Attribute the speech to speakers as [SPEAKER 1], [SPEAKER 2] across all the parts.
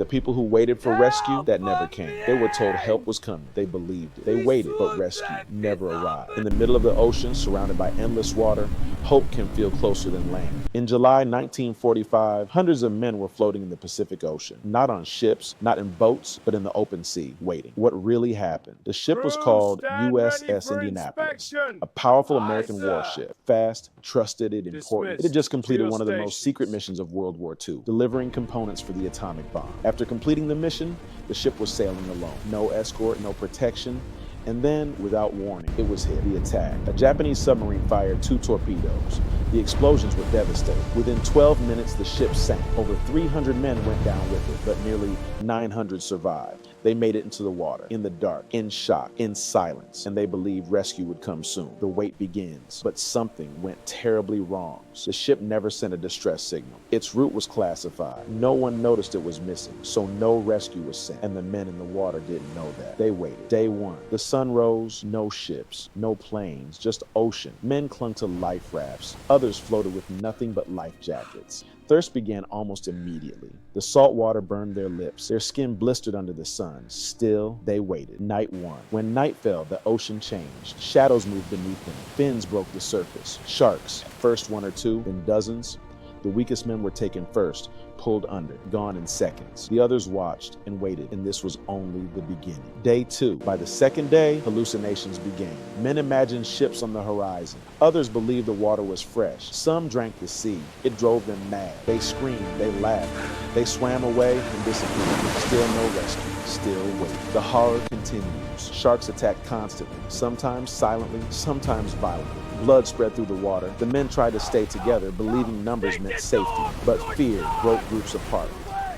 [SPEAKER 1] The people who waited for rescue, that never came. They were told help was coming. They believed it. They waited, but rescue never arrived. In the middle of the ocean, surrounded by endless water, hope can feel closer than land. In July 1945, hundreds of men were floating in the Pacific Ocean, not on ships, not in boats, but in the open sea, waiting. What really happened? The ship was called USS Indianapolis, a powerful American warship, fast, trusted, and important. It had just completed one of the most secret missions of World War II, delivering components for the atomic bomb. After completing the mission, the ship was sailing alone. No escort, no protection. And then, without warning, it was hit. The attack. A Japanese submarine fired 2 torpedoes. The explosions were devastating. Within 12 minutes, the ship sank. Over 300 men went down with it, but nearly 900 survived. They made it into the water, in the dark, in shock, in silence, and they believed rescue would come soon. The wait begins, but something went terribly wrong. The ship never sent a distress signal. Its route was classified. No one noticed it was missing, so no rescue was sent, and the men in the water didn't know that. They waited. Day 1. The sun rose, no ships, no planes, just ocean. Men clung to life rafts. Others floated with nothing but life jackets. Thirst began almost immediately. The salt water burned their lips. Their skin blistered under the sun. Still, they waited. Night 1. When night fell, the ocean changed. Shadows moved beneath them. Fins broke the surface. Sharks, first 1 or 2, then dozens. The weakest men were taken first, pulled under, gone in seconds. The others watched and waited, and this was only the beginning. Day 2. By the second day, hallucinations began. Men imagined ships on the horizon. Others believed the water was fresh. Some drank the sea. It drove them mad. They screamed, they laughed. They swam away and disappeared. Still no rescue. Still waiting. The horror continues. Sharks attacked constantly, sometimes silently, sometimes violently. Blood spread through the water. The men tried to stay together, believing numbers meant safety. But fear broke groups apart,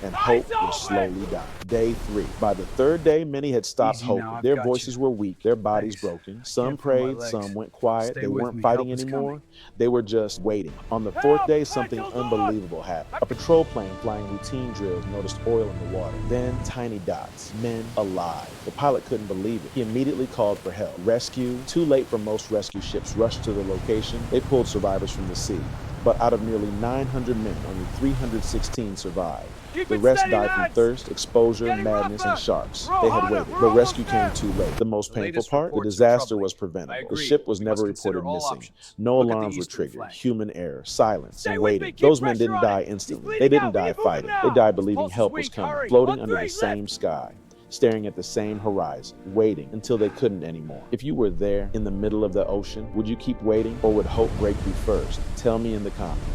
[SPEAKER 1] and hope would slowly die. Day 3. By the third day, many had stopped hoping. Their voices were weak, their bodies broken. Some prayed, some went quiet. They weren't fighting anymore. They were just waiting. On the 4th day, something unbelievable happened. A patrol plane flying routine drills noticed oil in the water. Then tiny dots, men alive. The pilot couldn't believe it. He immediately called for help. Rescue. Too late for most rescue ships rushed to the location. They pulled survivors from the sea. But out of nearly 900 men, only 316 survived. The rest died from thirst, exposure, madness, and sharks. They had waited. The rescue came too late. The most painful part? The disaster was preventable. The ship was never reported missing. No alarms were triggered. Human error, silence, and waiting. Those men didn't die instantly. They didn't die fighting. They died believing help was coming, floating under the same sky, staring at the same horizon, waiting until they couldn't anymore. If you were there in the middle of the ocean, would you keep waiting, or would hope break you first? Tell me in the comments.